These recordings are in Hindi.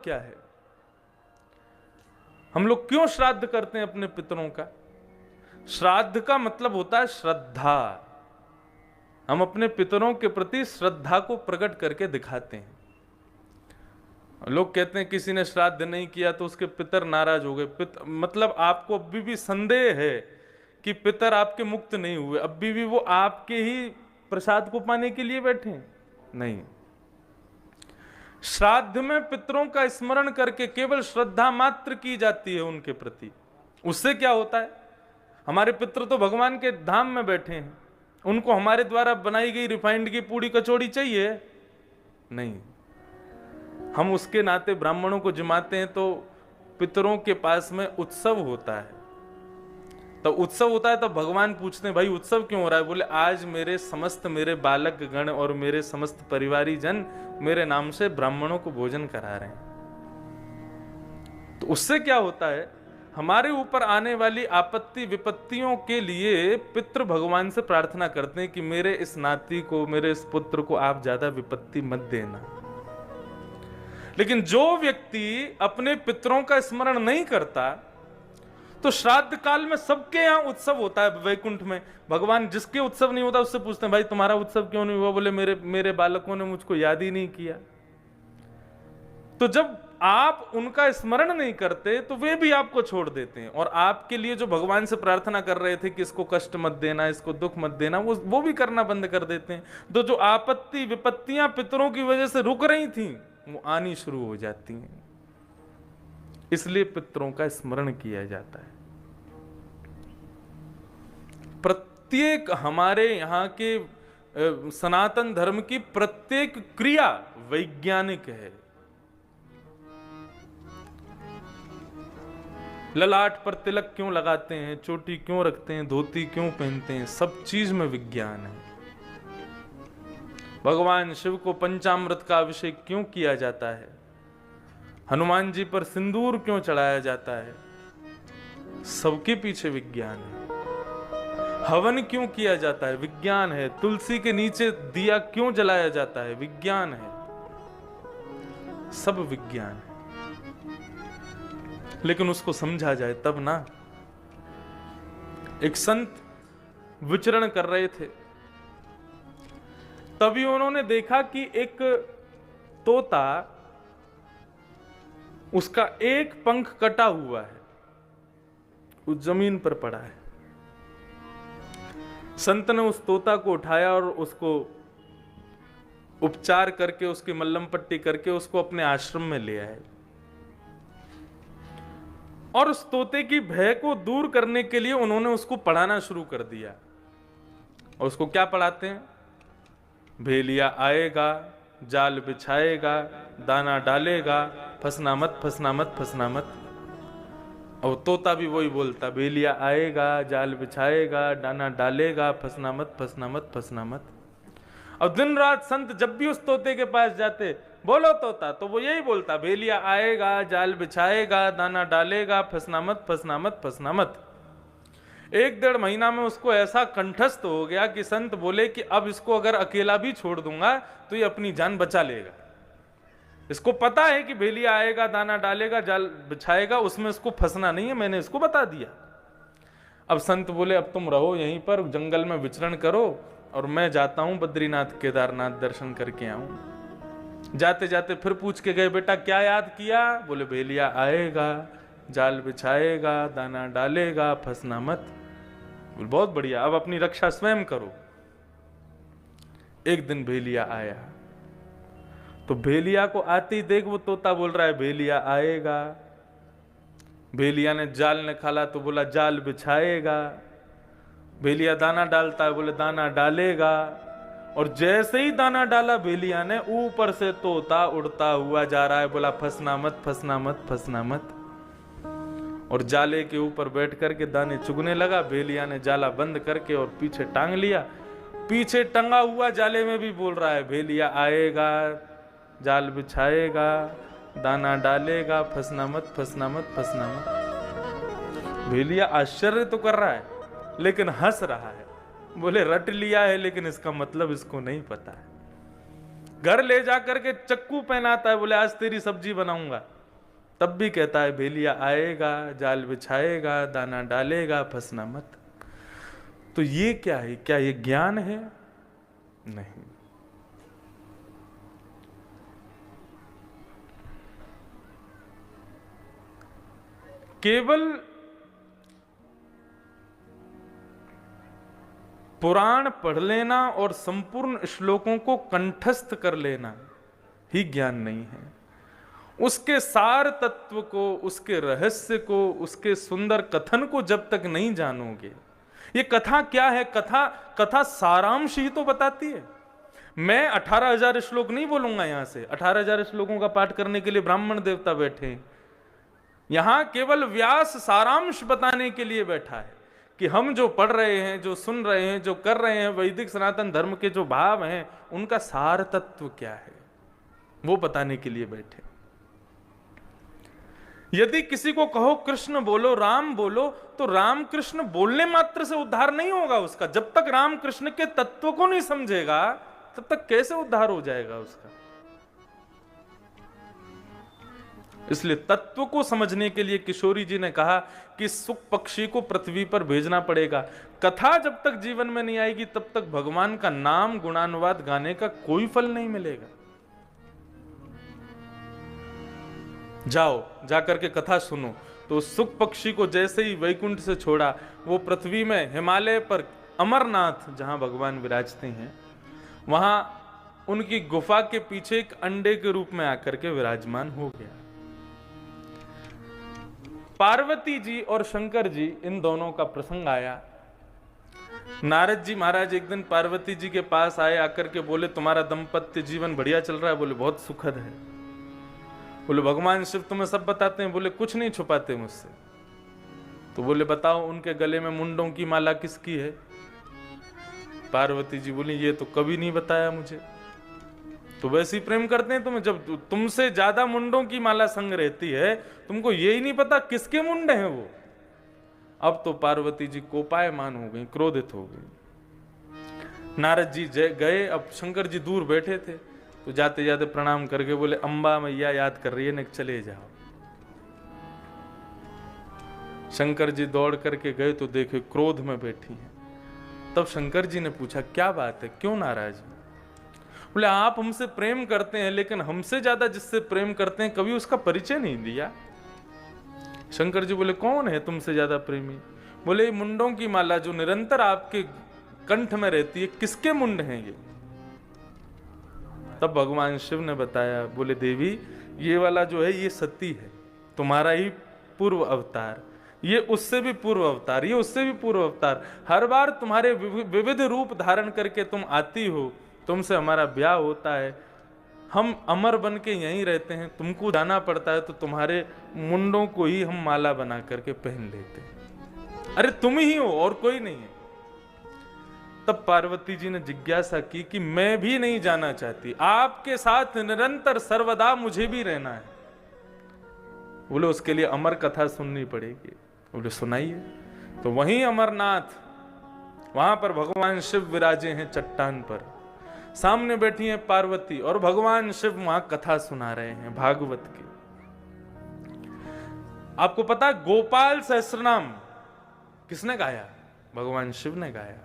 क्या है? हम लोग क्यों श्राद्ध करते हैं अपने पितरों का? श्राद्ध का मतलब होता है श्रद्धा। हम अपने पितरों के प्रति श्रद्धा को प्रकट करके दिखाते हैं। लोग कहते हैं किसी ने श्राद्ध नहीं किया तो उसके पितर नाराज हो गए। मतलब आपको अभी भी संदेह है कि पितर आपके मुक्त नहीं हुए, अभी भी वो आपके ही प्रसाद को पाने के लिए बैठे हैं? नहीं। श्राद्ध में पितरों का स्मरण करके केवल श्रद्धा मात्र की जाती है उनके प्रति। उससे क्या होता है? हमारे पितर तो भगवान के धाम में बैठे हैं, उनको हमारे द्वारा बनाई गई रिफाइंड की पूड़ी कचौड़ी चाहिए? नहीं। हम उसके नाते ब्राह्मणों को जिमाते हैं तो पितरों के पास में उत्सव होता है। तो उत्सव होता है तो भगवान पूछते हैं भाई उत्सव क्यों हो रहा है? बोले आज मेरे बालक गण और मेरे समस्त परिवारी जन मेरे नाम से ब्राह्मणों को भोजन करा रहे हैं। तो उससे क्या होता है? हमारे ऊपर आने वाली आपत्ति विपत्तियों के लिए पितृ भगवान से प्रार्थना करते हैं कि मेरे इस नाती को, मेरे इस पुत्र को आप ज्यादा विपत्ति मत देना। लेकिन जो व्यक्ति अपने पितरों का स्मरण नहीं करता, तो श्राद्ध काल में सबके यहां उत्सव होता है वैकुंठ में। भगवान जिसके उत्सव नहीं होता उससे पूछते हैं भाई तुम्हारा उत्सव क्यों नहीं हुआ? बोले मेरे बालकों ने मुझको याद ही नहीं किया। तो जब आप उनका स्मरण नहीं करते तो वे भी आपको छोड़ देते हैं, और आपके लिए जो भगवान से प्रार्थना कर रहे थे कि इसको कष्ट मत देना, इसको दुख मत देना, वो भी करना बंद कर देते हैं। तो जो आपत्ति विपत्तियां पितरों की वजह से रुक रही थी वो आनी शुरू हो जाती हैं। इसलिए पितरों का स्मरण किया जाता है। प्रत्येक हमारे यहां के सनातन धर्म की प्रत्येक क्रिया वैज्ञानिक है। ललाट पर तिलक क्यों लगाते हैं, चोटी क्यों रखते हैं, धोती क्यों पहनते हैं, सब चीज में विज्ञान है। भगवान शिव को पंचामृत का अभिषेक क्यों किया जाता है, हनुमान जी पर सिंदूर क्यों चढ़ाया जाता है, सबके पीछे विज्ञान है। हवन क्यों किया जाता है, विज्ञान है। तुलसी के नीचे दिया क्यों जलाया जाता है, विज्ञान है। सब विज्ञान है, लेकिन उसको समझा जाए तब ना। एक संत विचरण कर रहे थे, तभी उन्होंने देखा कि एक तोता, उसका एक पंख कटा हुआ है, उस जमीन पर पड़ा है। संत ने उस तोता को उठाया और उसको उपचार करके, उसकी मल्लम पट्टी करके उसको अपने आश्रम में ले आए। और उस तोते की भय को दूर करने के लिए उन्होंने उसको पढ़ाना शुरू कर दिया। और उसको क्या पढ़ाते हैं? भेलिया आएगा, जाल बिछाएगा, दाना डालेगा, फंसना मत, फंसना मत, फंसना मत। और तोता भी वही बोलता, भेलिया आएगा, जाल बिछाएगा, दाना डालेगा, फंसना मत, फंसना मत, फंसना मत। और दिन रात संत जब भी उस तोते के पास जाते, बोलो तोता, तो वो यही बोलता, भेलिया आएगा, जाल बिछाएगा, दाना डालेगा, फंसना मत, फंसना मत, फंसना मत। 1-1.5 महीना में उसको ऐसा कंठस्थ हो गया कि संत बोले कि अब इसको अगर अकेला भी छोड़ दूंगा तो ये अपनी जान बचा लेगा। इसको पता है कि भेलिया आएगा, दाना डालेगा, जाल बिछाएगा, उसमें इसको फंसना नहीं है, मैंने इसको बता दिया। अब संत बोले अब तुम रहो यहीं पर, जंगल में विचरण करो, और मैं जाता हूं बद्रीनाथ केदारनाथ दर्शन करके आऊं। जाते जाते फिर पूछ के गए, बेटा क्या याद किया? बोले भेलिया आएगा, जाल बिछाएगा, दाना डालेगा, फंसना मत। बोले बहुत बढ़िया, अब अपनी रक्षा स्वयं करो। एक दिन भेलिया आया, तो भेलिया को आते ही देख वो तोता बोल रहा है भेलिया आएगा। भेलिया ने जाल निकाला तो बोला जाल बिछाएगा। भेलिया दाना डालता है, बोले दाना डालेगा। और जैसे ही दाना डाला भेलिया ने, ऊपर से तोता उड़ता हुआ जा रहा है, बोला फंसना मत, फंसना मत, फंसना मत। और जाले के ऊपर बैठ करके दाने चुगने लगा। भेलिया ने जाला बंद करके और पीछे टांग लिया। पीछे टंगा हुआ जाले में भी बोल रहा है भेलिया आएगा, जाल बिछाएगा, दाना डालेगा, फंसना मत, फंसना मत, फंसना मत। भेलिया आश्चर्य तो कर रहा है लेकिन हंस रहा है। बोले रट लिया है लेकिन इसका मतलब इसको नहीं पता है। घर ले जाकर के चक्कू पहनाता है, बोले आज तेरी सब्जी बनाऊंगा। तब भी कहता है भेलिया आएगा, जाल बिछाएगा, दाना डालेगा, फंसना मत। तो ये क्या है? क्या ये ज्ञान है? नहीं। केवल पुराण पढ़ लेना और संपूर्ण श्लोकों को कंठस्थ कर लेना ही ज्ञान नहीं है। उसके सार तत्व को, उसके रहस्य को, उसके सुंदर कथन को जब तक नहीं जानोगे, ये कथा क्या है? कथा सारांश ही तो बताती है। मैं 18,000 श्लोक नहीं बोलूंगा यहां से। 18,000 श्लोकों का पाठ करने के लिए ब्राह्मण देवता बैठे हैं। यहां केवल व्यास सारांश बताने के लिए बैठा है कि हम जो पढ़ रहे हैं, जो सुन रहे हैं, जो कर रहे हैं, वैदिक सनातन धर्म के जो भाव हैं, उनका सार तत्व क्या है, वो बताने के लिए बैठे। यदि किसी को कहो कृष्ण बोलो, राम बोलो, तो राम कृष्ण बोलने मात्र से उद्धार नहीं होगा उसका। जब तक राम कृष्ण के तत्व को नहीं समझेगा, तब तक कैसे उद्धार हो जाएगा उसका? इसलिए तत्व को समझने के लिए किशोरी जी ने कहा कि सुख पक्षी को पृथ्वी पर भेजना पड़ेगा। कथा जब तक जीवन में नहीं आएगी, तब तक भगवान का नाम गुणानुवाद गाने का कोई फल नहीं मिलेगा। जाओ, जाकर के कथा सुनो। तो सुख पक्षी को जैसे ही वैकुंठ से छोड़ा, वो पृथ्वी में हिमालय पर अमरनाथ जहां भगवान विराजते हैं, वहां उनकी गुफा के पीछे एक अंडे के रूप में आकर के विराजमान हो गया। पार्वती जी और शंकर जी, इन दोनों का प्रसंग आया। नारद जी महाराज एक दिन पार्वती जी के पास आए, आकर के बोले तुम्हारा दाम्पत्य जीवन बढ़िया चल रहा है? बोले बहुत सुखद है। बोले भगवान शिव तुम्हें सब बताते हैं? बोले कुछ नहीं छुपाते मुझसे। तो बोले बताओ उनके गले में मुंडों की माला किसकी है? पार्वती जी बोली ये तो कभी नहीं बताया मुझे। तो वैसे ही प्रेम करते हैं तुम्हें? जब तुमसे ज्यादा मुंडों की माला संग रहती है, तुमको यही नहीं पता किसके मुंड हैं वो? अब तो पार्वती जी कोपायमान हो गई, क्रोधित हो गई। नारद जी गए। अब शंकर जी दूर बैठे थे, तो जाते जाते प्रणाम करके बोले अम्बा मैया याद कर रही है, न चले जाओ। शंकर जी दौड़ करके गए तो देखे क्रोध में बैठी है। तब शंकर जी ने पूछा क्या बात है, क्यों नाराज? बोले आप हमसे प्रेम करते हैं, लेकिन हमसे ज्यादा जिससे प्रेम करते हैं कभी उसका परिचय नहीं दिया। शंकर जी बोले कौन है तुमसे ज्यादा प्रेमी? बोले मुंडों की माला जो निरंतर आपके कंठ में रहती है, किसके मुंड हैं ये? तब भगवान शिव ने बताया, बोले देवी ये वाला जो है ये सती है, तुम्हारा ही पूर्व अवतार। ये उससे भी पूर्व अवतार, ये उससे भी पूर्व अवतार। हर बार तुम्हारे विविध रूप धारण करके तुम आती हो, तुमसे हमारा ब्याह होता है, हम अमर बन के यहीं रहते हैं, तुमको जाना पड़ता है तो तुम्हारे मुंडों को ही हम माला बना करके पहन लेते हैं। अरे तुम ही हो और कोई नहीं है। तब पार्वती जी ने जिज्ञासा की कि मैं भी नहीं जाना चाहती, आपके साथ निरंतर सर्वदा मुझे भी रहना है। बोले उसके लिए अमर कथा सुननी पड़ेगी। बोले सुनाइए। तो वहीं अमरनाथ, वहां पर भगवान शिव विराजे हैं चट्टान पर, सामने बैठी हैं पार्वती और भगवान शिव वहां कथा सुना रहे हैं भागवत की। आपको पता गोपाल सहस्त्रनाम किसने गाया? भगवान शिव ने गाया।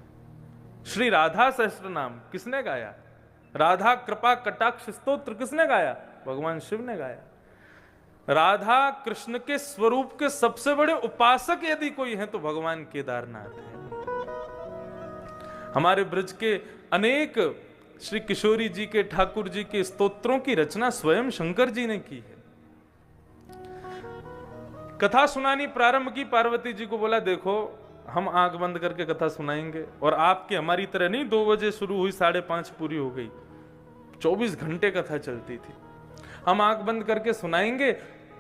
श्री राधा सहस्त्रनाम किसने गाया? राधा कृपा कटाक्ष स्तोत्र किसने गाया? भगवान शिव ने गाया। राधा कृष्ण के स्वरूप के सबसे बड़े उपासक यदि कोई है तो भगवान केदारनाथ है। हमारे ब्रज के अनेक श्री किशोरी जी के, ठाकुर जी के स्तोत्रों की रचना स्वयं शंकर जी ने की है। कथा सुनानी प्रारंभ की, पार्वती जी को बोला देखो हम आंख बंद करके कथा सुनाएंगे, और आपके हमारी तरह नहीं 2 बजे शुरू हुई 5:30 पूरी हो गई, 24 घंटे कथा चलती थी। हम आंख बंद करके सुनाएंगे,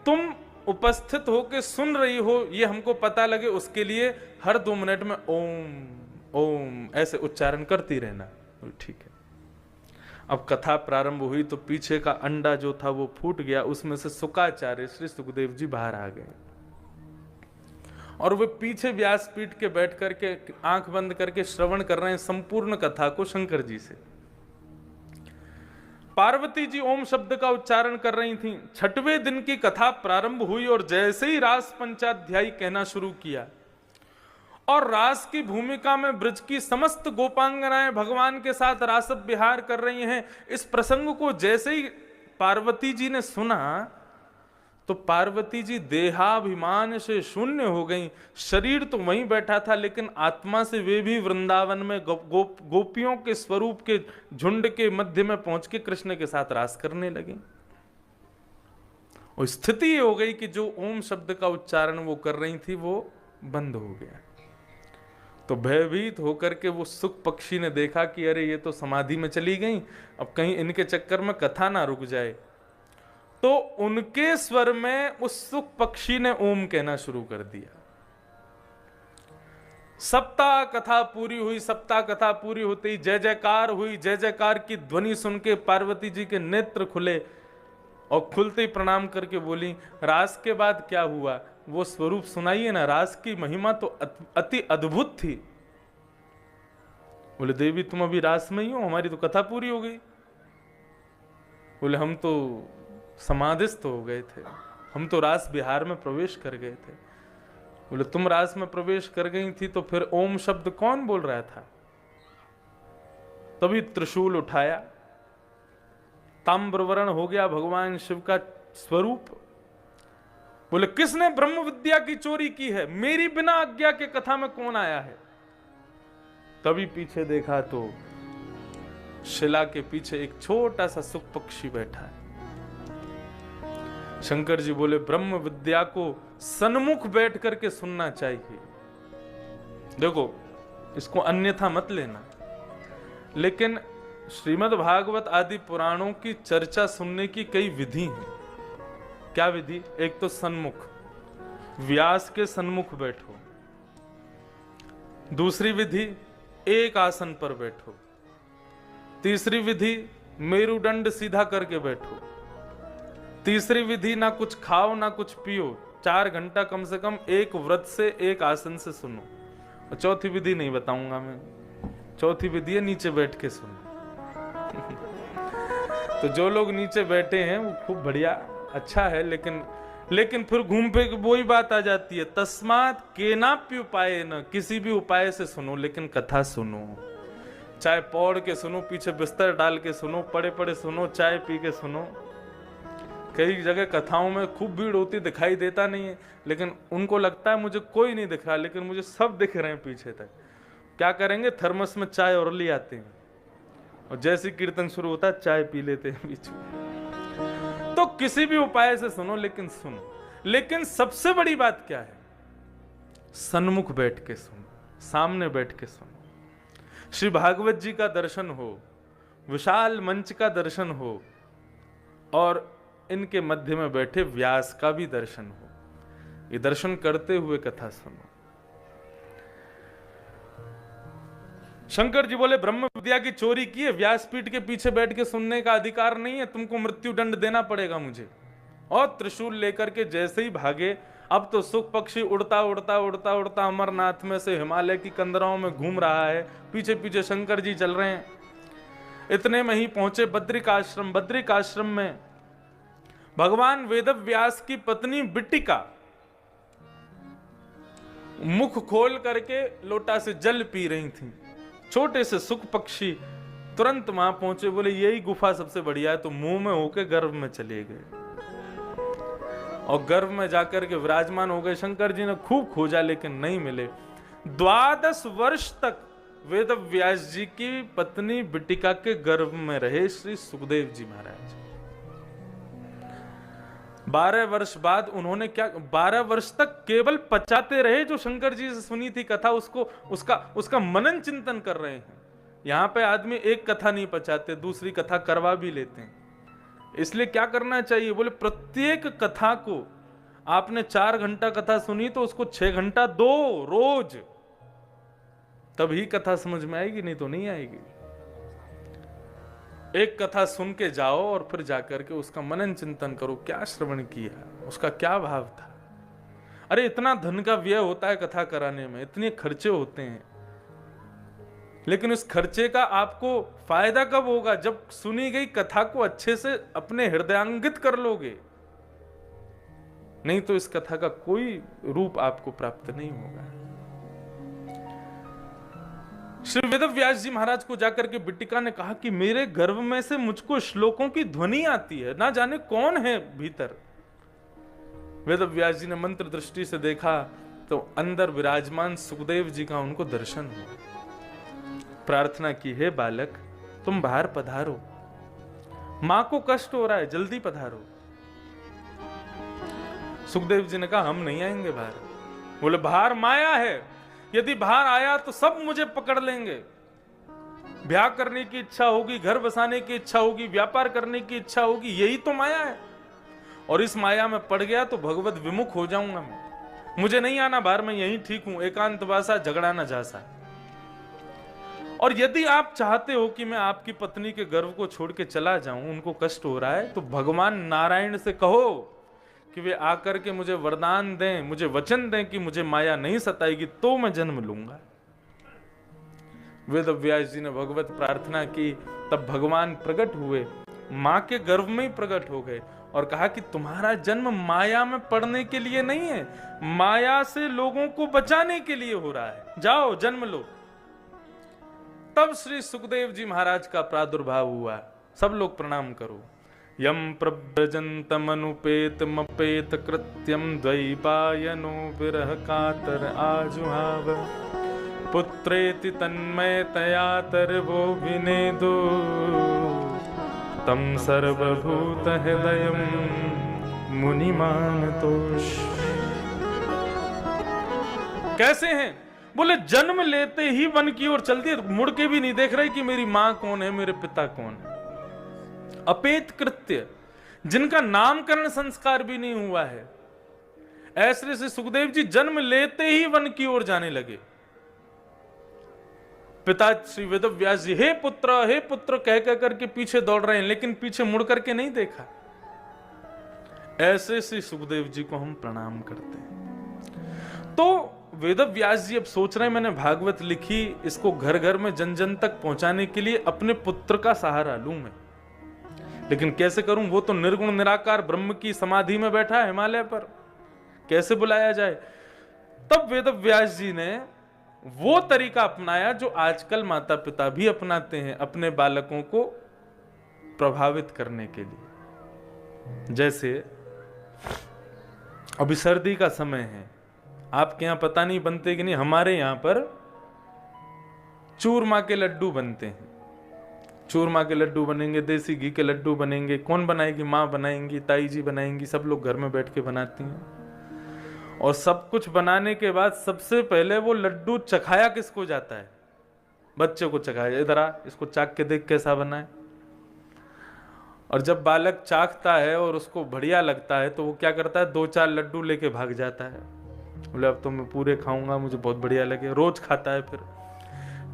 तुम उपस्थित होके सुन रही हो ये हमको पता लगे, उसके लिए हर 2 मिनट में ओम ओम ऐसे उच्चारण करती रहना। ठीक है। अब कथा प्रारंभ हुई तो पीछे का अंडा जो था वो फूट गया, उसमें से शुकाचार्य श्री सुखदेव जी बाहर आ गए और वे पीछे व्यासपीठ के बैठ करके आंख बंद करके श्रवण कर रहे हैं संपूर्ण कथा को शंकर जी से। पार्वती जी ओम शब्द का उच्चारण कर रही थीं। छठवें दिन की कथा प्रारंभ हुई और जैसे ही रास पंचाध्यायी कहना शुरू किया और रास की भूमिका में ब्रज की समस्त गोपांगनाएं भगवान के साथ रास विहार कर रही हैं, इस प्रसंग को जैसे ही पार्वती जी ने सुना तो पार्वती जी देहाभिमान से शून्य हो गईं। शरीर तो वहीं बैठा था लेकिन आत्मा से वे भी वृंदावन में गोपियों के स्वरूप के झुंड के मध्य में पहुंच के कृष्ण के साथ रास करने लगी। और स्थिति हो गई कि जो ओम शब्द का उच्चारण वो कर रही थी वो बंद हो गया। तो भयभीत होकर के वो सुख पक्षी ने देखा कि अरे ये तो समाधि में चली गई, अब कहीं इनके चक्कर में कथा ना रुक जाए। तो उनके स्वर में उस सुख पक्षी ने ओम कहना शुरू कर दिया। सप्ताह कथा पूरी हुई। सप्ताह कथा पूरी होते ही जय जयकार हुई। जय जयकार की ध्वनि सुन के पार्वती जी के नेत्र खुले और खुलते ही प्रणाम करके बोली, रास के बाद क्या हुआ वो स्वरूप सुनाइए ना, रास की महिमा तो अति अद्भुत थी। बोले देवी तुम अभी रास में ही हो, हमारी तो कथा पूरी हो गई। बोले हम तो समाधिस्थ हो गए थे, हम तो रास विहार में प्रवेश कर गए थे। बोले तुम रास में प्रवेश कर गई थी तो फिर ओम शब्द कौन बोल रहा था? तभी त्रिशूल उठाया, ताम्रवर्ण हो गया भगवान शिव का स्वरूप। बोले किसने ब्रह्म विद्या की चोरी की है? मेरी बिना आज्ञा के कथा में कौन आया है? तभी पीछे देखा तो शिला के पीछे एक छोटा सा सुख पक्षी बैठा है। शंकर जी बोले ब्रह्म विद्या को सन्मुख बैठ करके सुनना चाहिए। देखो इसको अन्यथा मत लेना, लेकिन श्रीमद् भागवत आदि पुराणों की चर्चा सुनने की कई विधि हैं। क्या विधि? एक तो सन्मुख, व्यास के सन्मुख बैठो। दूसरी विधि एक आसन पर बैठो। तीसरी विधि मेरुदंड सीधा करके बैठो। तीसरी विधि ना कुछ खाओ ना कुछ पियो, 4 घंटा कम से कम एक व्रत से एक आसन से सुनो। और चौथी विधि नहीं बताऊंगा मैं, चौथी विधि है नीचे बैठ के सुनो। तो जो लोग नीचे बैठे हैं वो खूब बढ़िया अच्छा है, लेकिन फिर घूम फिर के वही बात आ जाती है, तस्मात केनाप्य उपाय न, किसी भी उपाय से सुनो लेकिन कथा सुनो। चाहे पौड़ के सुनो, पीछे बिस्तर डाल के सुनो, पड़े पड़े सुनो, चाय पी के सुनो। कई जगह कथाओं में खूब भीड़ होती दिखाई देता नहीं है, लेकिन उनको लगता है मुझे कोई नहीं दिख रहा, लेकिन मुझे सब दिख रहे हैं पीछे तक। क्या करेंगे? थर्मस में चाय और ले आते हैं और जैसे कीर्तन शुरू होता है चाय पी लेते हैं बीच में। तो किसी भी उपाय से सुनो लेकिन सुनो। लेकिन सबसे बड़ी बात क्या है? सन्मुख बैठ के सुनो, सामने बैठ के सुनो। श्री भागवत जी का दर्शन हो, विशाल मंच का दर्शन हो और इनके मध्य में बैठे व्यास का भी दर्शन हो। ये दर्शन करते हुए कथा सुनो। शंकर जी बोले ब्रह्म विद्या की चोरी की है, व्यासपीठ के पीछे बैठ के सुनने का अधिकार नहीं है, तुमको मृत्यु दंड देना पड़ेगा मुझे। और त्रिशूल लेकर के जैसे ही भागे, अब तो सुख पक्षी उड़ता उड़ता उड़ता उड़ता अमरनाथ में से हिमालय की कंदराओं में घूम रहा है, पीछे पीछे शंकर जी चल रहे हैं। इतने में ही पहुंचे बद्रिकाश्रम। बद्रिकाश्रम में भगवान वेदव्यास की पत्नी बिट्टिका मुख खोल करके लोटा से जल पी रही थी। छोटे से सुख पक्षी तुरंत वहां पहुंचे, बोले यही गुफा सबसे बढ़िया है, तो मुंह में होके गर्भ में चले गए और गर्भ में जाकर के विराजमान हो गए। शंकर जी ने खूब खोजा लेकिन नहीं मिले। 12 वर्ष तक वेदव्यास जी की पत्नी बिट्टिका के गर्भ में रहे श्री सुखदेव जी महाराज। 12 वर्ष बाद उन्होंने क्या, 12 वर्ष तक केवल पचाते रहे जो शंकर जी से सुनी थी कथा, उसका मनन चिंतन कर रहे हैं। यहां पे आदमी एक कथा नहीं पचाते, दूसरी कथा करवा भी लेते हैं। इसलिए क्या करना चाहिए? बोले प्रत्येक कथा को आपने 4 घंटा कथा सुनी तो उसको 6 घंटा दो रोज, तभी कथा समझ में आएगी, नहीं तो नहीं आएगी। एक कथा सुन के जाओ और फिर जाकर के उसका मनन चिंतन करो, क्या श्रवण किया, उसका क्या भाव था। अरे इतना धन का व्यय होता है कथा कराने में, इतने खर्चे होते हैं, लेकिन उस खर्चे का आपको फायदा कब होगा? जब सुनी गई कथा को अच्छे से अपने हृदयांगित कर लोगे, नहीं तो इस कथा का कोई रूप आपको प्राप्त नहीं होगा। श्री वेदव्यास जी महाराज को जाकर के बिट्टिका ने कहा कि मेरे गर्भ में से मुझको श्लोकों की ध्वनि आती है, ना जाने कौन है भीतर। वेदव्यास जी ने मंत्र दृष्टि से देखा तो अंदर विराजमान सुखदेव जी का उनको दर्शन हुआ। प्रार्थना की, हे बालक तुम बाहर पधारो, मां को कष्ट हो रहा है, जल्दी पधारो। सुखदेव जी ने कहा हम नहीं आएंगे बाहर। बोले बाहर माया है, यदि बाहर आया तो सब मुझे पकड़ लेंगे। ब्याह करने की इच्छा होगी, घर बसाने की इच्छा होगी, व्यापार करने की इच्छा होगी, यही तो माया है। और इस माया में पड़ गया तो भगवत विमुख हो जाऊंगा मैं। मुझे नहीं आना बाहर, मैं यहीं ठीक हूं, एकांतवासा झगड़ा न जासा। और यदि आप चाहते हो कि मैं आपकी पत्नी के गर्भ को छोड़ के चला जाऊं, उनको कष्ट हो रहा है, तो भगवान नारायण से कहो कि वे आकर के मुझे वरदान दें, मुझे वचन दें कि मुझे माया नहीं सताएगी, तो मैं जन्म लूंगा। वेदव्यास जी ने भगवत प्रार्थना की, तब भगवान प्रकट हुए, मां के गर्भ में ही प्रकट हो गए और कहा कि तुम्हारा जन्म माया में पड़ने के लिए नहीं है, माया से लोगों को बचाने के लिए हो रहा है, जाओ जन्म लो। तब श्री सुखदेव जी महाराज का प्रादुर्भाव हुआ। सब लोग प्रणाम करो। यम प्रव्रजन्तमनुपेतमपेत कृत्यम द्वैपायनो विरह कातर आजुहाव पुत्रेति तन्मयतया तरवो विनेदो तम सर्वभूत हृदयम मुनिमानतोष। कैसे हैं? बोले जन्म लेते ही वन की ओर चलती, मुड़ के भी नहीं देख रहे कि मेरी मां कौन है, मेरे पिता कौन है। अपेत कृत्य, जिनका नामकरण संस्कार भी नहीं हुआ है, ऐसे से सुखदेव जी जन्म लेते ही वन की ओर जाने लगे। पिता श्री वेदव्यास जी हे पुत्र कह करके पीछे दौड़ रहे हैं, लेकिन पीछे मुड़ करके नहीं देखा। ऐसे श्री सुखदेव जी को हम प्रणाम करते हैं। तो वेदव्यास जी अब सोच रहे हैं मैंने भागवत लिखी, इसको घर घर में जन जन तक पहुंचाने के लिए अपने पुत्र का सहारा लूं मैं, लेकिन कैसे करूं? वो तो निर्गुण निराकार ब्रह्म की समाधि में बैठा है हिमालय पर, कैसे बुलाया जाए? तब वेदव्यास जी ने वो तरीका अपनाया जो आजकल माता पिता भी अपनाते हैं अपने बालकों को प्रभावित करने के लिए। जैसे अभी सर्दी का समय है, आपके यहां पता नहीं बनते कि नहीं, हमारे यहां पर चूरमा के लड्डू बनते हैं। चूरमा के लड्डू बनेंगे, देसी घी के लड्डू बनेंगे। कौन बनाएगी? माँ बनाएंगी, ताई जी बनाएंगी, सब लोग घर में बैठ के बनाती हैं। और सब कुछ बनाने के बाद सबसे पहले वो लड्डू चखाया किसको जाता है? बच्चे को चखाया, इधर आ, इसको चाक के देख कैसा बना है। और जब बालक चाखता है और उसको बढ़िया लगता है तो वो क्या करता है? 2-4 लड्डू लेके भाग जाता है, बोले अब तो मैं पूरे खाऊंगा, मुझे बहुत बढ़िया लगे, रोज खाता है फिर।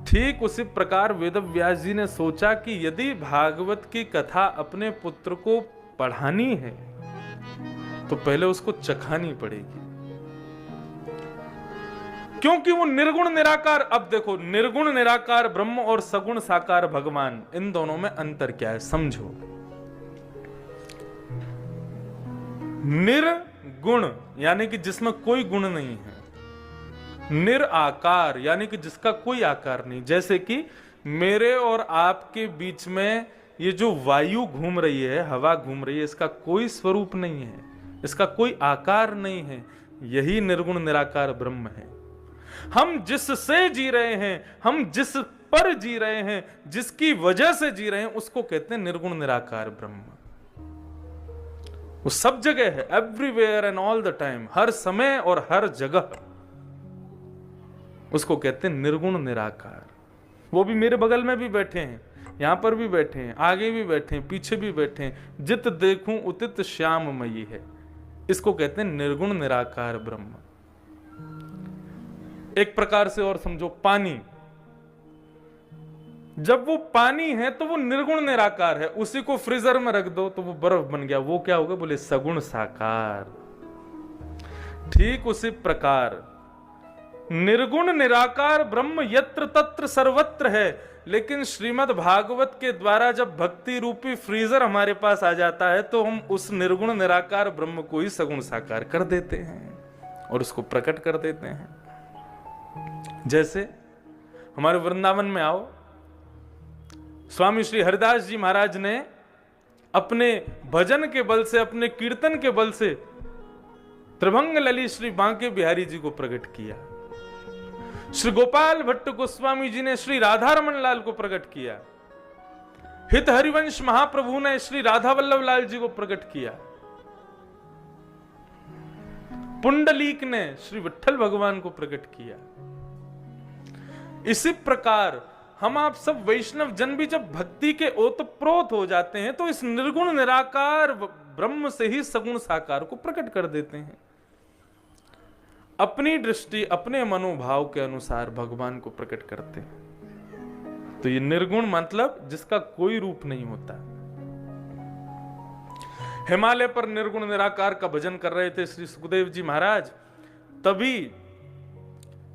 ठीक उसी प्रकार वेदव्यास जी ने सोचा कि यदि भागवत की कथा अपने पुत्र को पढ़ानी है तो पहले उसको चखानी पड़ेगी, क्योंकि वो निर्गुण निराकार। अब देखो, निर्गुण निराकार ब्रह्म और सगुण साकार भगवान, इन दोनों में अंतर क्या है समझो। निर्गुण यानी कि जिसमें कोई गुण नहीं है, निराकार यानी कि जिसका कोई आकार नहीं। जैसे कि मेरे और आपके बीच में ये जो वायु घूम रही है, हवा घूम रही है, इसका कोई स्वरूप नहीं है, इसका कोई आकार नहीं है। यही निर्गुण निराकार ब्रह्म है। हम जिससे जी रहे हैं, हम जिस पर जी रहे हैं, जिसकी वजह से जी रहे हैं, उसको कहते हैं निर्गुण निराकार ब्रह्म। वो सब जगह है, everywhere and all the time, हर समय और हर जगह, उसको कहते हैं निर्गुण निराकार। वो भी मेरे बगल में भी बैठे हैं, यहां पर भी बैठे हैं, आगे भी बैठे हैं, पीछे भी बैठे हैं। जित देखूं उतित श्याममयी है, इसको कहते हैं निर्गुण निराकार ब्रह्म। एक प्रकार से और समझो, पानी, जब वो पानी है तो वो निर्गुण निराकार है, उसी को फ्रीजर में रख दो तो वो बर्फ बन गया, वो क्या होगा? बोले सगुण साकार। ठीक उसी प्रकार निर्गुण निराकार ब्रह्म यत्र तत्र सर्वत्र है, लेकिन श्रीमद् भागवत के द्वारा जब भक्ति रूपी फ्रीजर हमारे पास आ जाता है तो हम उस निर्गुण निराकार ब्रह्म को ही सगुण साकार कर देते हैं और उसको प्रकट कर देते हैं। जैसे हमारे वृंदावन में आओ, स्वामी श्री हरिदास जी महाराज ने अपने भजन के बल से, अपने कीर्तन के बल से त्रिभंग लली श्री बांके बिहारी जी को प्रकट किया। श्री गोपाल भट्ट गोस्वामी जी ने श्री राधा रमन लाल को प्रकट किया। हित हरिवंश महाप्रभु ने श्री राधा वल्लभ लाल जी को प्रकट किया। पुंडलीक ने श्री विट्ठल भगवान को प्रकट किया। इसी प्रकार हम आप सब वैष्णव जन भी जब भक्ति के ओतप्रोत हो जाते हैं तो इस निर्गुण निराकार ब्रह्म से ही सगुण साकार को प्रकट कर देते हैं। अपनी दृष्टि, अपने मनोभाव के अनुसार भगवान को प्रकट करते हैं। तो ये निर्गुण मतलब जिसका कोई रूप नहीं होता। हिमालय पर निर्गुण निराकार का भजन कर रहे थे श्री सुखदेव जी महाराज, तभी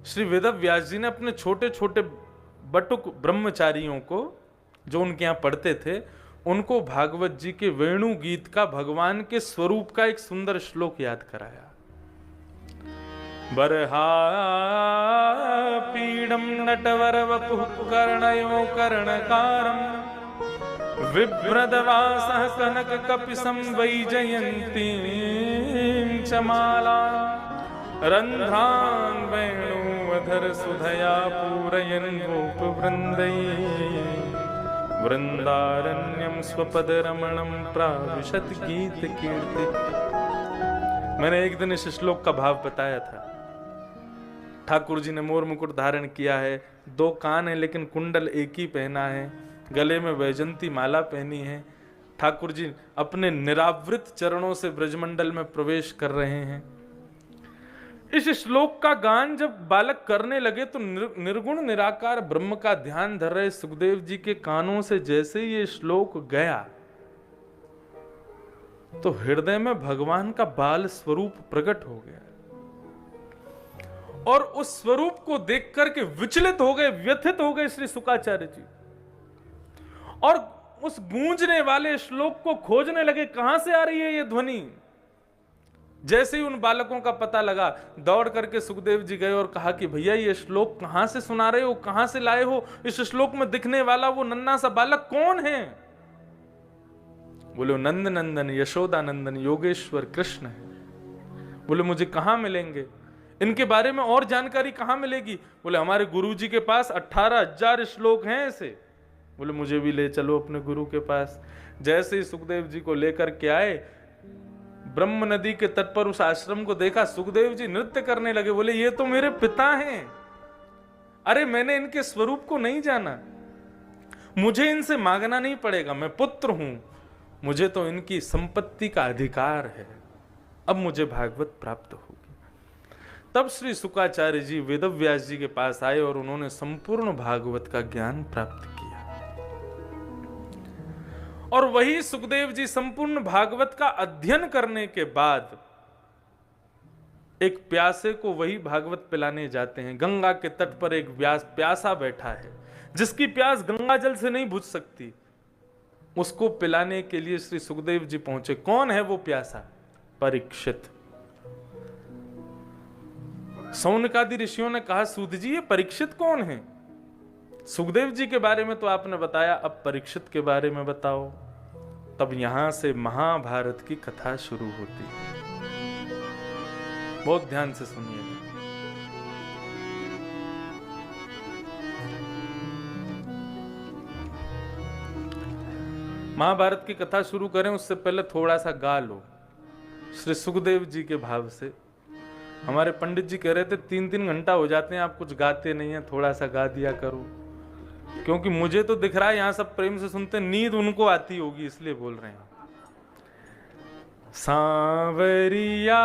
श्री वेदव्यास जी ने अपने छोटे छोटे बटुक ब्रह्मचारियों को, जो उनके यहां पढ़ते थे, उनको भागवत जी के वेणु गीत का, भगवान के स्वरूप का एक सुंदर श्लोक याद कराया। बरहा पीडम नटवर वपुः कर्णयो कर्णकारम विभ्रदवासः कनक कपिसं वैजयन्तीं चमाला रंध्रान् वेणुवधर सुधया पूरयन् गोपवृन्दैः वृंदारण्यम स्वपद रमणम प्राविशत गीत कीर्ति। मैंने एक दिन इस श्लोक का भाव बताया था। ठाकुर जी ने मोर मुकुट धारण किया है, 2 कान है लेकिन कुंडल एक ही पहना है, गले में वैजंती माला पहनी है। ठाकुर जी अपने निरावृत चरणों से ब्रजमंडल में प्रवेश कर रहे हैं। इस श्लोक का गान जब बालक करने लगे तो निर्गुण निराकार ब्रह्म का ध्यान धर रहे सुखदेव जी के कानों से जैसे ये श्लोक गया तो हृदय में भगवान का बाल स्वरूप प्रकट हो गया और उस स्वरूप को देख करके विचलित हो गए, व्यथित हो गए श्री शुकाचार्य जी और उस गूंजने वाले श्लोक को खोजने लगे, कहां से आ रही है ये ध्वनि। जैसे ही उन बालकों का पता लगा, दौड़ करके सुखदेव जी गए और कहा कि भैया ये श्लोक कहां से सुना रहे हो, कहां से लाए हो, इस श्लोक में दिखने वाला वो नन्ना सा बालक कौन है। बोले नंद नंदन यशोदा नंदन योगेश्वर कृष्ण है। बोले मुझे कहां मिलेंगे, इनके बारे में और जानकारी कहां मिलेगी। बोले हमारे गुरु जी के पास 18,000 श्लोक हैं ऐसे। बोले मुझे भी ले चलो अपने गुरु के पास। जैसे ही सुखदेव जी को लेकर के आए, ब्रह्म नदी के तट पर उस आश्रम को देखा, सुखदेव जी नृत्य करने लगे। बोले ये तो मेरे पिता हैं। अरे मैंने इनके स्वरूप को नहीं जाना, मुझे इनसे मांगना नहीं पड़ेगा, मैं पुत्र हूं, मुझे तो इनकी संपत्ति का अधिकार है, अब मुझे भागवत प्राप्त होगी। तब श्री शुकाचार्य जी वेदव्यास जी के पास आए और उन्होंने संपूर्ण भागवत का ज्ञान प्राप्त किया। और वही सुखदेव जी संपूर्ण भागवत का अध्ययन करने के बाद एक प्यासे को वही भागवत पिलाने जाते हैं। गंगा के तट पर एक प्यासा बैठा है जिसकी प्यास गंगा जल से नहीं बुझ सकती, उसको पिलाने के लिए श्री सुखदेव जी पहुंचे। कौन है वो प्यासा? परीक्षित। सौनकादि ऋषियों ने कहा सूत जी ये परीक्षित कौन है? सुखदेव जी के बारे में तो आपने बताया, अब परीक्षित के बारे में बताओ। तब यहां से महाभारत की कथा शुरू होती है। बहुत ध्यान से सुनिएगा। महाभारत की कथा शुरू करें उससे पहले थोड़ा सा गा लो श्री सुखदेव जी के भाव से। हमारे पंडित जी कह रहे थे 3-3 घंटा हो जाते हैं आप कुछ गाते नहीं है, थोड़ा सा गा दिया करो। क्योंकि मुझे तो दिख रहा है यहाँ सब प्रेम से सुनते, नींद उनको आती होगी इसलिए बोल रहे हैं। सांवरिया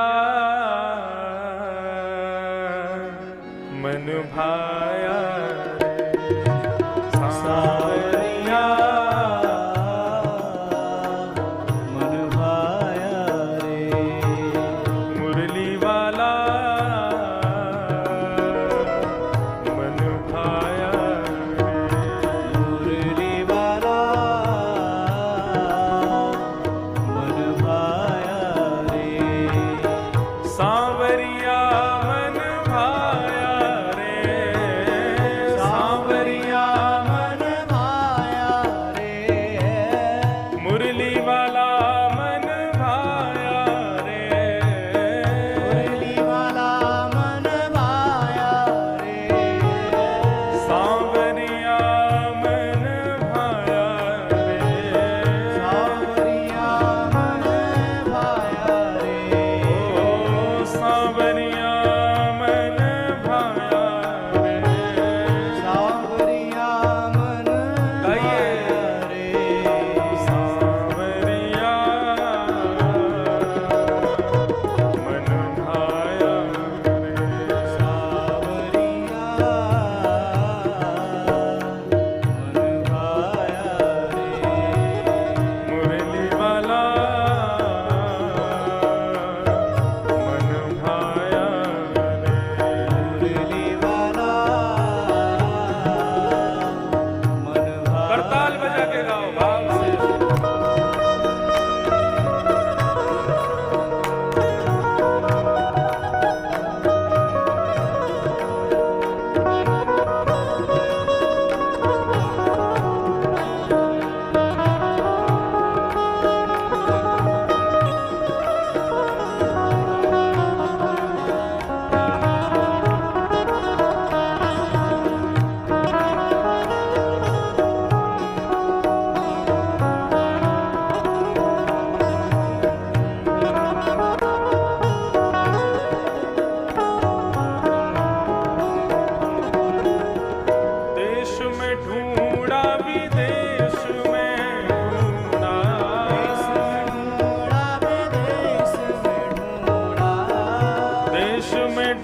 मन भाया सांवरिया मन भाया रे, मुरली वाला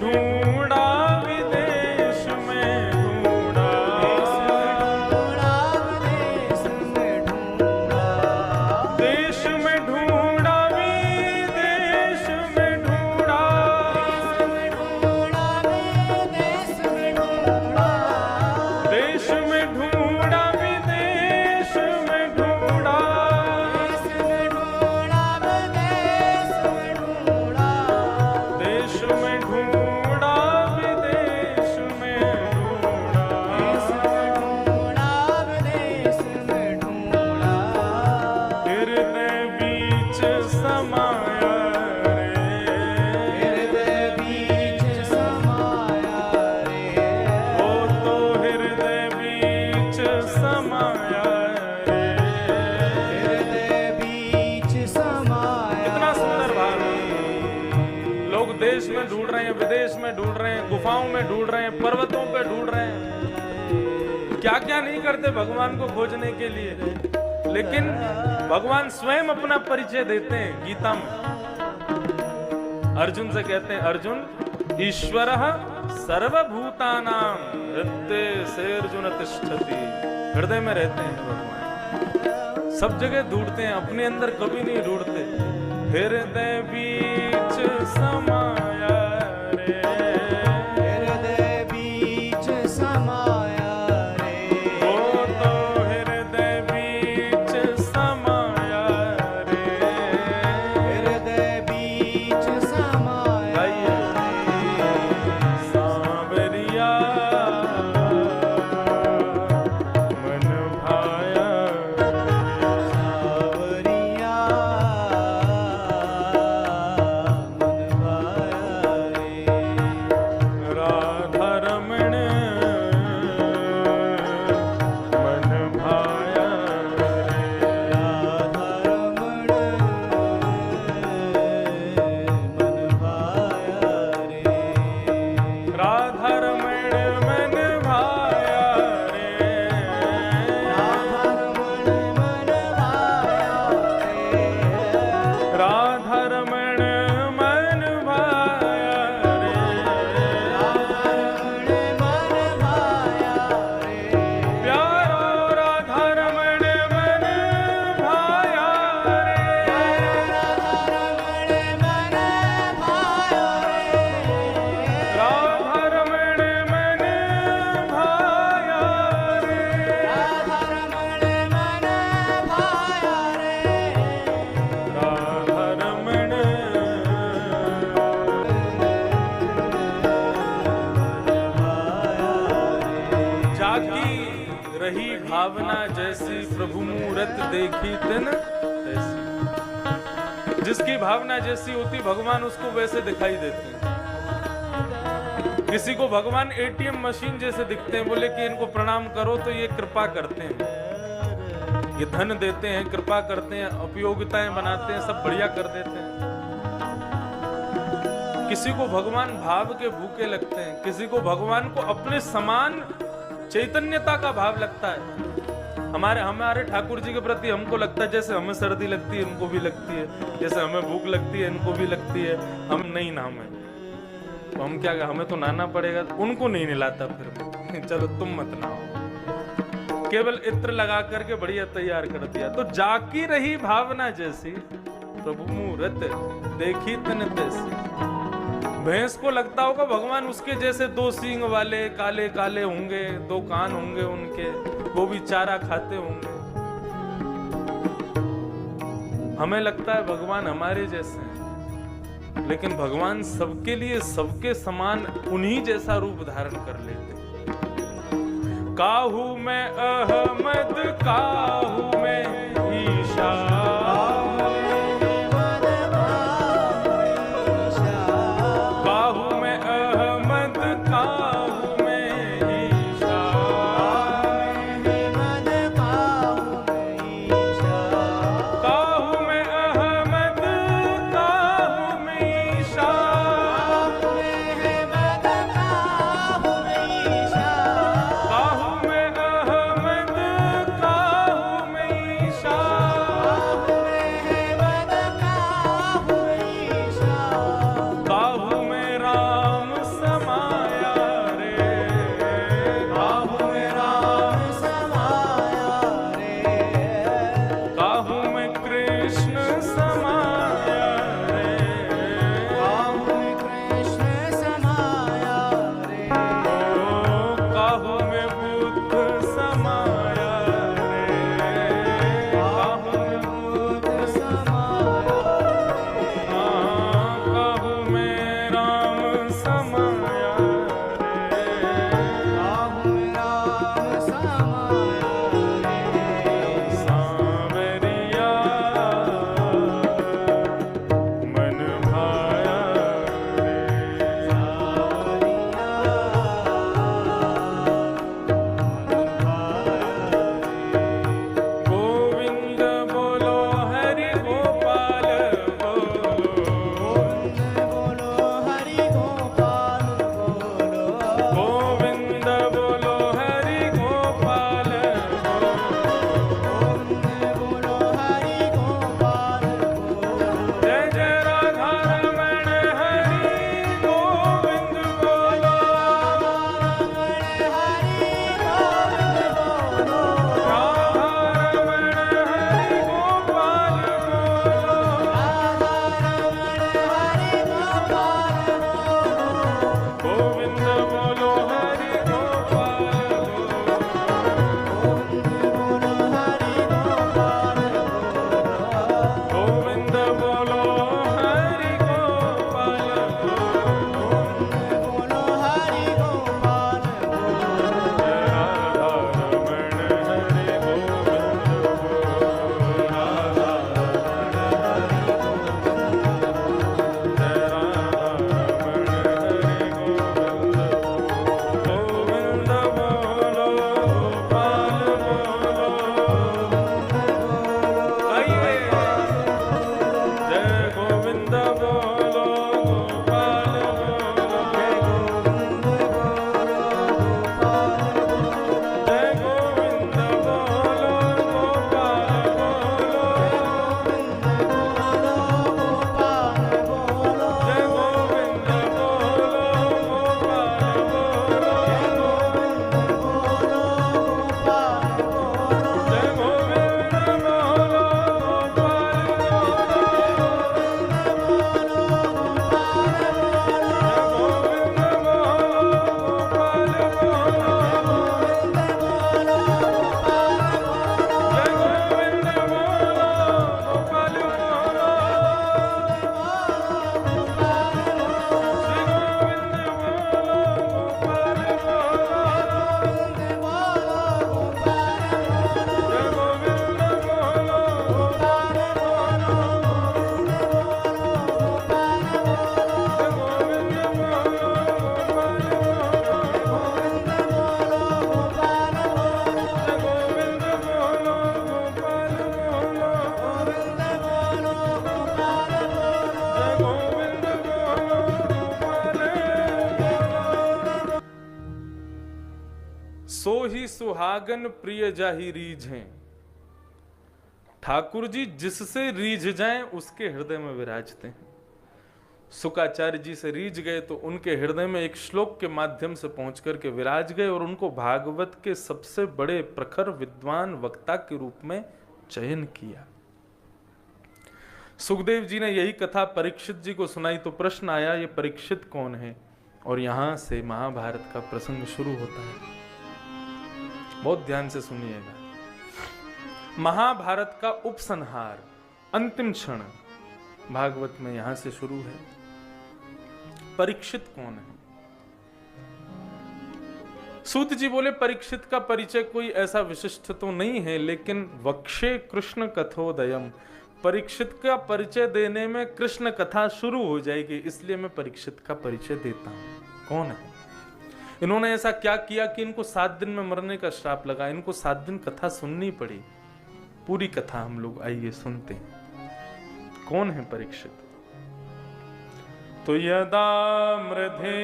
ढूंढा विदेश में ढूंढा, देश में ढूंढा विदेश में ढूंढा, देश में ढूंढा विदेश में ढूंढा, देश में ढूंढा विदेश में ढूंढा, हृदय बीच समाया रे, ओ तो हृदय बीच समाया रे। कितना सुंदर भाव है। लोग देश में ढूंढ रहे हैं, विदेश में ढूंढ रहे हैं, गुफाओं में ढूंढ रहे हैं, पर्वतों पे ढूंढ रहे हैं, क्या क्या नहीं करते भगवान को खोजने के लिए। लेकिन भगवान स्वयं अपना परिचय देते हैं गीता में। अर्जुन से कहते हैं, अर्जुन ईश्वरः सर्वभूतानां हृदय सेर्जुन तिष्ठति, हृदय में रहते हैं भगवान, सब जगह ढूंढते हैं, अपने अंदर कभी नहीं ढूंढते। हृदय बीच समाया रे, ओ तो हृदय बीच समाया रे। गाइए। सांवरिया मन भाया, राधा रमण मन भाया राधा रमण मन भाया रे, राधा रमण मन भाया रे, प्यारो राधा रमण मन भाया रे, राधा रमण मन भाया रे, राधा रमण। जागी रही भावना जैसी, प्रभु मूरत देखी तिन तैसी। जिसकी भावना जैसी होती भगवान उसको वैसे दिखाई देते हैं। किसी को भगवान एटीएम मशीन जैसे दिखते हैं, बोले कि इनको प्रणाम करो तो ये कृपा करते हैं, ये धन देते हैं, कृपा करते हैं, उपयोगिताएं बनाते हैं, सब बढ़िया कर देते हैं। किसी को भगवान भाव के भूखे लगते हैं, किसी को भगवान को अपने समान चैतन्यता का भाव लगता है। हमारे ठाकुर जी के प्रति हमको लगता है जैसे हमें सर्दी लगती है इनको भी लगती है, जैसे हमें भूख लगती है इनको भी लगती है, हम नहीं नहाए तो हम क्या, हमें तो नहाना पड़ेगा, उनको नहीं नहलाता फिर चलो तुम मत नहाओ, केवल इत्र लगा करके बढ़िया तैयार कर दिया। तो जाकी रही भावना जैसी, प्रभु मूरत देखी तन तैसी। भैंस को लगता होगा भगवान उसके जैसे दो सींग वाले काले काले होंगे, दो कान होंगे उनके, वो भी चारा खाते होंगे। हमें लगता है भगवान हमारे जैसे हैं, लेकिन भगवान सबके लिए सबके समान उन्हीं जैसा रूप धारण कर लेते। काहू में अहमद, काहू में ईशा, काहू में अहमद, काहू में ईशा, काहू में अहमद, काहू में ईशा, काहू में अहमद, काहू में ईशा, ही सुहागन प्रिय जाहि रीझें। ठाकुर जी जिससे रीझ जाएं उसके हृदय में विराजते हैं। शुकाचार्य जी से रीझ गए तो उनके हृदय में एक श्लोक के माध्यम से पहुंच करके विराज गए और उनको भागवत के सबसे बड़े प्रखर विद्वान वक्ता के रूप में चयन किया। सुखदेव जी ने यही कथा परीक्षित जी को सुनाई तो प्रश्न आया, ये परीक्षित कौन है? और यहां से महाभारत का प्रसंग शुरू होता है। बहुत ध्यान से सुनिएगा। महाभारत का उपसंहार, अंतिम क्षण भागवत में यहां से शुरू है। परीक्षित कौन है? सूत जी बोले परीक्षित का परिचय कोई ऐसा विशिष्ट तो नहीं है, लेकिन वक्षे कृष्ण कथोदयम, परीक्षित का परिचय देने में कृष्ण कथा शुरू हो जाएगी, इसलिए मैं परीक्षित का परिचय देता हूं। कौन है? इन्होंने ऐसा क्या किया कि इनको 7 दिन में मरने का श्राप लगा, इनको 7 दिन कथा सुननी पड़ी। पूरी कथा हम लोग आइए सुनते हैं। कौन है परीक्षित? तो यदा मृधे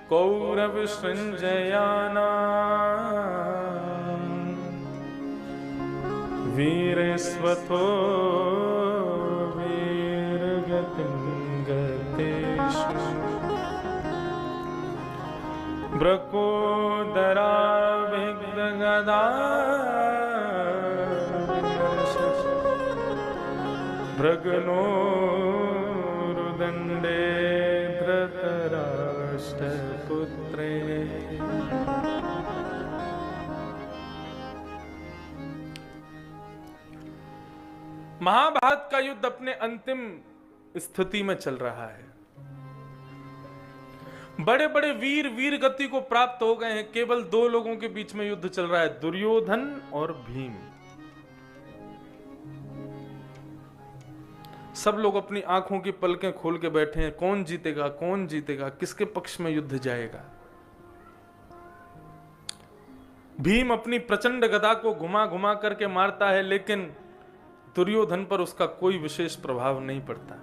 कौरव सृंजयाना वीरस्वतो वीरगतिं गतेषु ब्रकोदरा विघ्नगदा भृगनो रुदंडे धृतराष्ट्रपुत्रे। महाभारत का युद्ध अपने अंतिम स्थिति में चल रहा है। बड़े बड़े वीर वीर गति को प्राप्त हो गए हैं। केवल 2 लोगों के बीच में युद्ध चल रहा है, दुर्योधन और भीम। सब लोग अपनी आंखों की पलकें खोल के बैठे हैं। कौन जीतेगा, कौन जीतेगा, किसके पक्ष में युद्ध जाएगा? भीम अपनी प्रचंड गदा को घुमा घुमा करके मारता है, लेकिन दुर्योधन पर उसका कोई विशेष प्रभाव नहीं पड़ता।